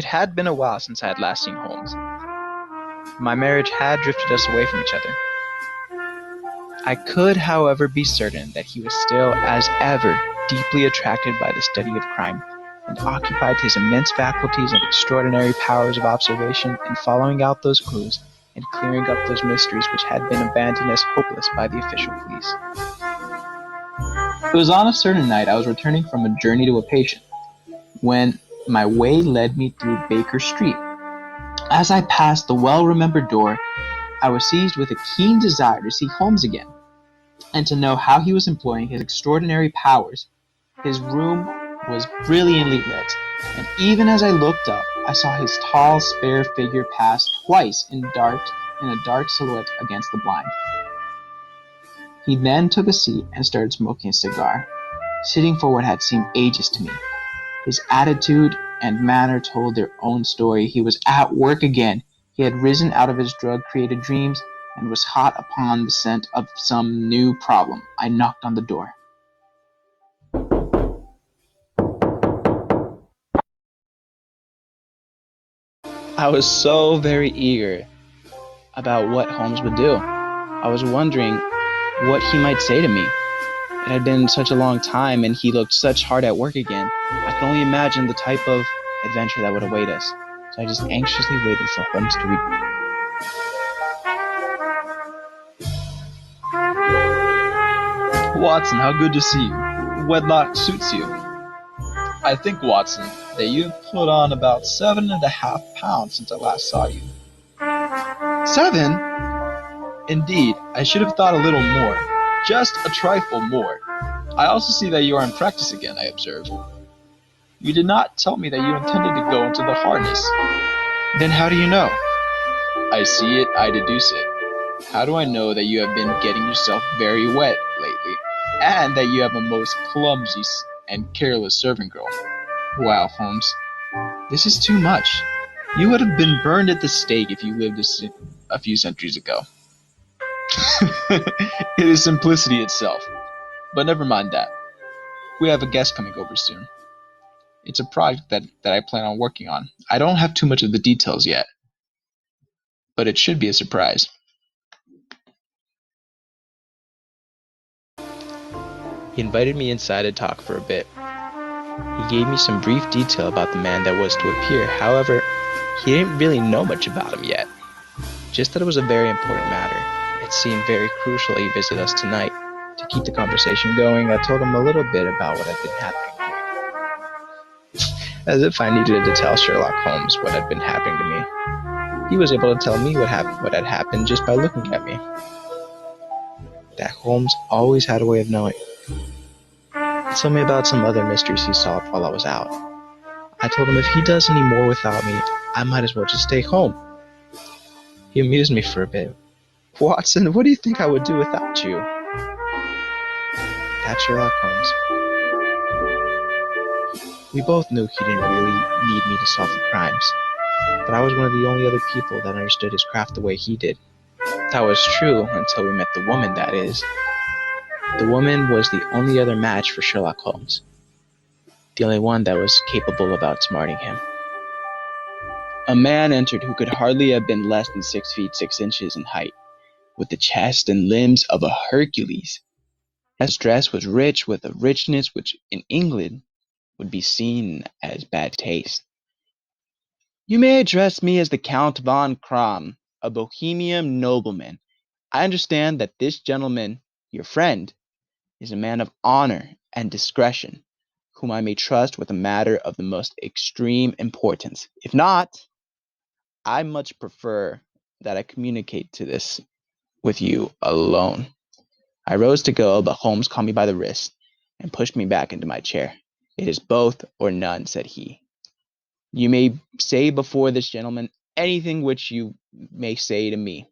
It had been a while since I had last seen Holmes. My marriage had drifted us away from each other. I could, however, be certain that he was still, as ever, deeply attracted by the study of crime, and occupied his immense faculties and extraordinary powers of observation in following out those clues and clearing up those mysteries which had been abandoned as hopeless by the official police. It was on a certain night I was returning from a journey to a patient, when my way led me through Baker Street. As I passed the well-remembered door, I was seized with a keen desire to see Holmes again, and to know how he was employing his extraordinary powers. His room was brilliantly lit, and even as I looked up, I saw his tall, spare figure pass twice in a dark silhouette against the blind. He then took a seat and started smoking a cigar, sitting for what had seemed ages to me. His attitude and manner told their own story. He was at work again. He had risen out of his drug-created dreams and was hot upon the scent of some new problem. I knocked on the door. I was so very eager about what Holmes would do. I was wondering what he might say to me. It had been such a long time, and he looked such hard at work again. I could only imagine the type of adventure that would await us. So I just anxiously waited for Holmes to return. Watson, how good to see you. Wedlock suits you. I think, Watson, that you have put on about 7.5 pounds since I last saw you. 7? Indeed, I should have thought a little more. Just a trifle more. I also see that you are in practice again, I observe. You did not tell me that you intended to go into the harness. Then how do you know? I see it, I deduce it. How do I know that you have been getting yourself very wet lately, and that you have a most clumsy and careless servant girl? Wow, Holmes, this is too much. You would have been burned at the stake if you lived a few centuries ago. It is simplicity itself. But never mind that. We have a guest coming over soon. It's a project that I plan on working on. I don't have too much of the details yet, but it should be a surprise. He invited me inside to talk for a bit. He gave me some brief detail about the man that was to appear. However, he didn't really know much about him yet. Just that it was a very important matter. It seemed very crucial he visit us tonight. To keep the conversation going, I told him a little bit about what had been happening to me. As if I needed to tell Sherlock Holmes what had been happening to me. He was able to tell me what had happened just by looking at me. That Holmes always had a way of knowing. He told me about some other mysteries he solved while I was out. I told him if he does any more without me, I might as well just stay home. He amused me for a bit. Watson, what do you think I would do without you? That's Sherlock Holmes. We both knew he didn't really need me to solve the crimes, but I was one of the only other people that understood his craft the way he did. That was true until we met the woman, that is. The woman was the only other match for Sherlock Holmes. The only one that was capable of outsmarting him. A man entered who could hardly have been less than 6 feet 6 inches in height, with the chest and limbs of a Hercules. His dress was rich with a richness which in England would be seen as bad taste. You may address me as the Count von Kram, a Bohemian nobleman. I understand that this gentleman, your friend, is a man of honor and discretion, whom I may trust with a matter of the most extreme importance. If not, I much prefer that I communicate to this with you alone. I rose to go, but Holmes caught me by the wrist and pushed me back into my chair. It is both or none, said he. You may say before this gentleman anything which you may say to me.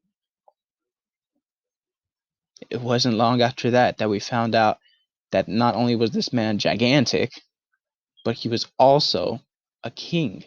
It wasn't long after that we found out that not only was this man gigantic, but he was also a king.